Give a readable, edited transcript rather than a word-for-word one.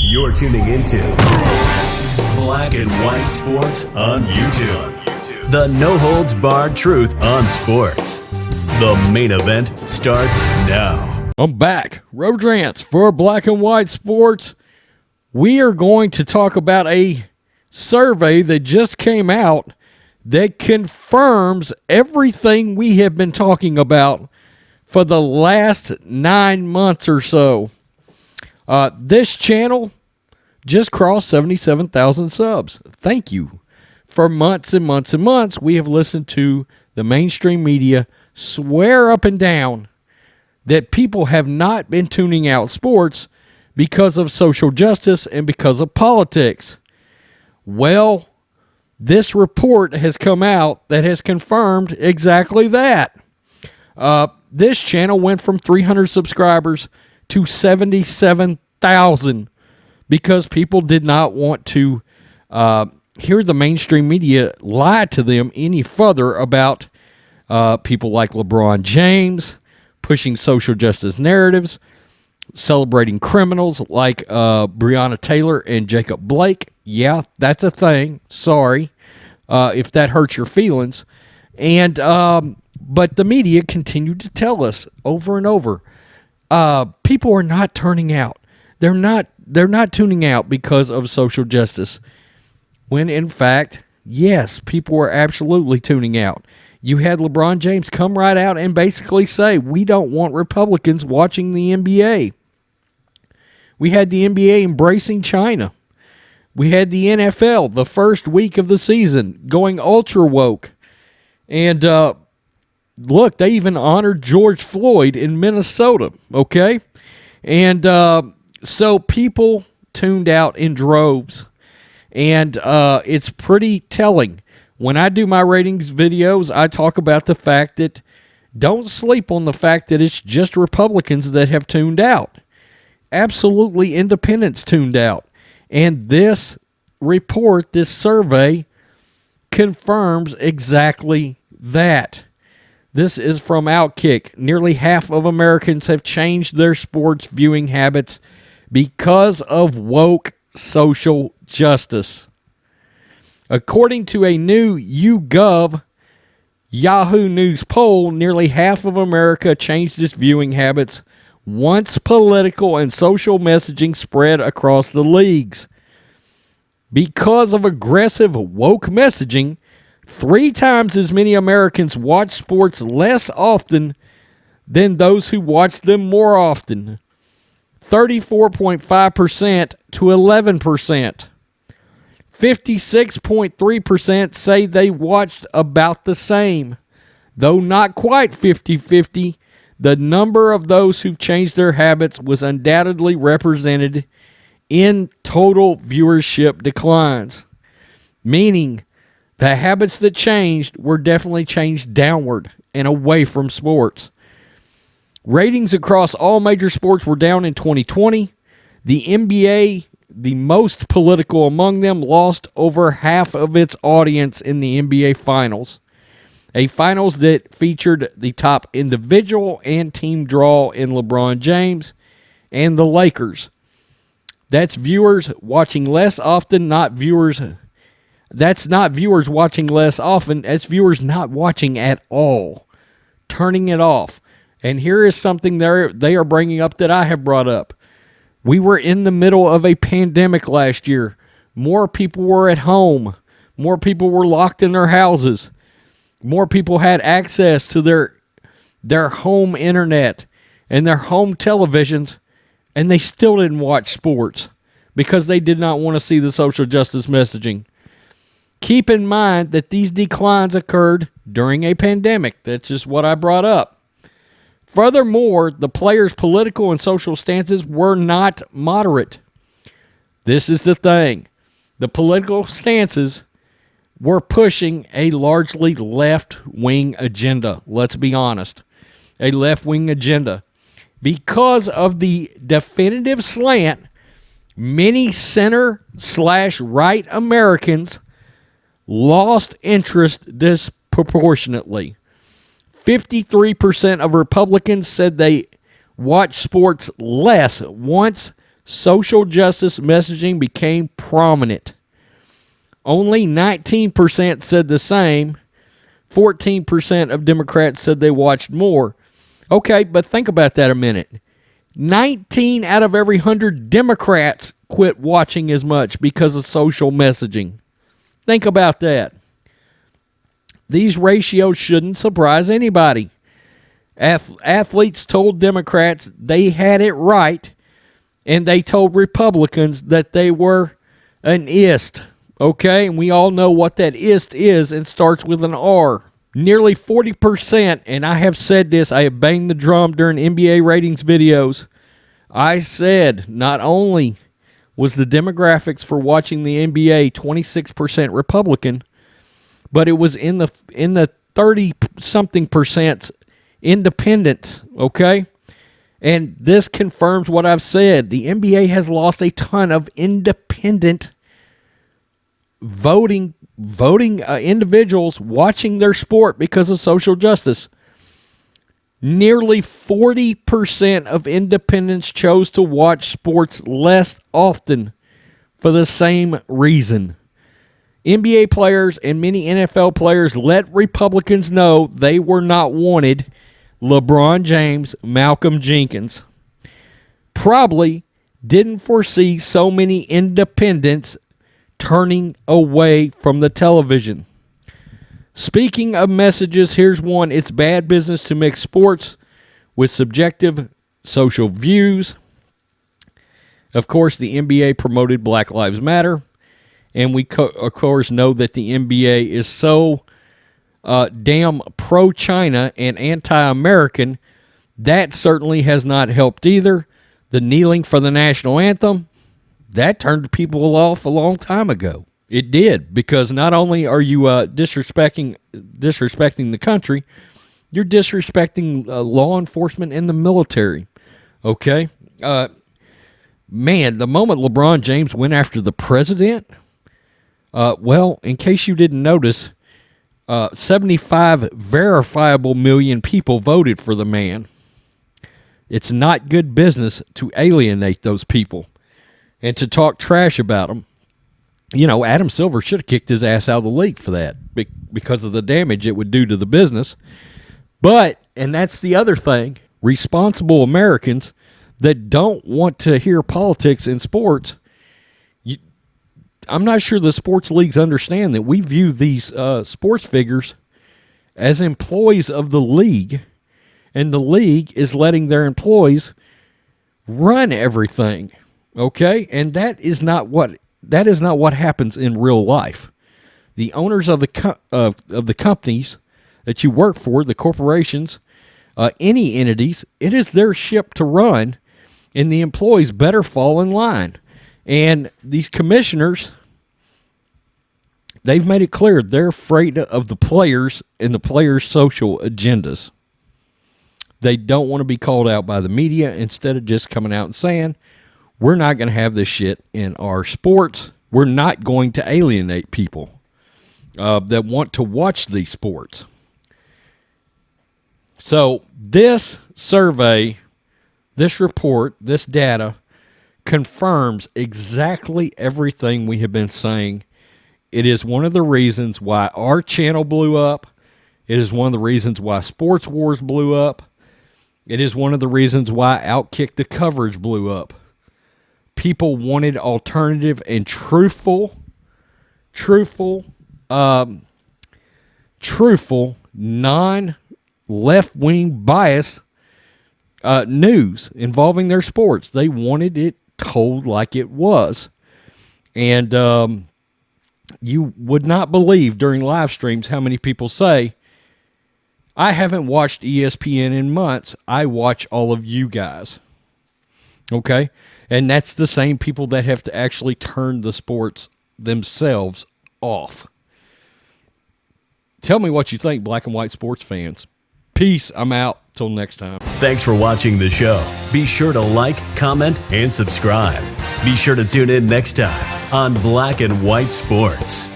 You're tuning into Black and White Sports on YouTube. The no-holds-barred truth on sports. The main event starts now. I'm back. Rhodes Rants for Black and White Sports. We are going to talk about a survey that just came out that confirms everything we have been talking about for the last 9 months or so. This channel just crossed 77,000 subs. Thank you. For months and months and months, we have listened to the mainstream media swear up and down that people have not been tuning out sports because of social justice and because of politics. Well, this report has come out that has confirmed exactly that. This channel went from 300 subscribers to 77,000 because people did not want to hear the mainstream media lie to them any further about people like LeBron James pushing social justice narratives, celebrating criminals like Breonna Taylor and Jacob Blake. Yeah, that's a thing. Sorry if that hurts your feelings. And but the media continued to tell us over and over, people are not turning out. They're not tuning out because of social justice. When in fact, yes, people were absolutely tuning out. You had LeBron James come right out and basically say, we don't want Republicans watching the NBA. We had the NBA embracing China. We had the NFL, the first week of the season, going ultra woke. And look, they even honored George Floyd in Minnesota, okay? And so people tuned out in droves. And it's pretty telling. When I do my ratings videos, I talk about the fact that don't sleep on the fact that it's just Republicans that have tuned out. Absolutely, independents tuned out. And this report, this survey, confirms exactly that. This is from Outkick. Nearly half of Americans have changed their sports viewing habits because of woke social justice. According to a new YouGov Yahoo News poll, nearly half of America changed its viewing habits once political and social messaging spread across the leagues. Because of aggressive woke messaging, 3 times as many Americans watch sports less often than those who watch them more often. 34.5% to 11%. 56.3% say they watched about the same. Though not quite 50-50, the number of those who've changed their habits was undoubtedly represented in total viewership declines. Meaning, the habits that changed were definitely changed downward and away from sports. Ratings across all major sports were down in 2020. The NBA, the most political among them, lost over half of its audience in the NBA Finals. A finals that featured the top individual and team draw in LeBron James and the Lakers. That's viewers watching less often, not viewers. That's not viewers watching less often. That's viewers not watching at all. Turning it off. And here is something they are bringing up that I have brought up. We were in the middle of a pandemic last year. More people were at home. More people were locked in their houses. More people had access to their home internet and their home televisions, and they still didn't watch sports because they did not want to see the social justice messaging. Keep in mind that these declines occurred during a pandemic. That's just what I brought up. Furthermore, the players' political and social stances were not moderate. This is the thing. The political stances were pushing a largely left-wing agenda. Let's be honest. A left-wing agenda. Because of the definitive slant, many center/right Americans lost interest disproportionately. 53% of Republicans said they watch sports less once social justice messaging became prominent. Only 19% said the same. 14% of Democrats said they watched more. Okay, but think about that a minute. 19 out of every 100 Democrats quit watching as much because of social messaging. Think about that. These ratios shouldn't surprise anybody. Athletes told Democrats they had it right, and they told Republicans that they were an ist. Okay, and we all know what that ist is, and starts with an R. Nearly 40%, and I have said this, I have banged the drum during NBA ratings videos. I said not only was the demographics for watching the NBA 26% Republican, but it was in the 30-something percent independent, okay? And this confirms what I've said. The NBA has lost a ton of independent voting individuals watching their sport because of social justice. Nearly 40% of independents chose to watch sports less often for the same reason. NBA players and many NFL players let Republicans know they were not wanted. LeBron James, Malcolm Jenkins probably didn't foresee so many independents turning away from the television. Speaking of messages, here's one. It's bad business to mix sports with subjective social views. Of course, the NBA promoted Black Lives Matter, and we, of course, know that the NBA is so damn pro-China and anti-American. That certainly has not helped either. The kneeling for the national anthem, that turned people off a long time ago. It did, because not only are you disrespecting the country, you're disrespecting law enforcement and the military. Okay? Man, the moment LeBron James went after the president, well, in case you didn't notice, 75 verifiable million people voted for the man. It's not good business to alienate those people and to talk trash about them. You know, Adam Silver should have kicked his ass out of the league for that because of the damage it would do to the business. But, and that's the other thing, responsible Americans that don't want to hear politics in sports, I'm not sure the sports leagues understand that we view these sports figures as employees of the league, and the league is letting their employees run everything. Okay? And that is not what happens in real life. The owners of the companies that you work for, the corporations, any entities, it is their ship to run, and the employees better fall in line. And these commissioners, they've made it clear they're afraid of the players and the players' social agendas. They don't want to be called out by the media, instead of just coming out and saying, we're not going to have this shit in our sports. We're not going to alienate people that want to watch these sports. So this survey, this report, this data confirms exactly everything we have been saying. It is one of the reasons why our channel blew up. It is one of the reasons why Sports Wars blew up. It is one of the reasons why Outkick the coverage blew up. People wanted alternative and truthful, non-left-wing bias news involving their sports. They wanted it told like it was. And you would not believe during live streams how many people say, I haven't watched ESPN in months. I watch all of you guys. Okay? And that's the same people that have to actually turn the sports themselves off. Tell me what you think, black and white sports fans. Peace. I'm out. Till next time. Thanks for watching the show. Be sure to like, comment, and subscribe. Be sure to tune in next time on Black and White Sports.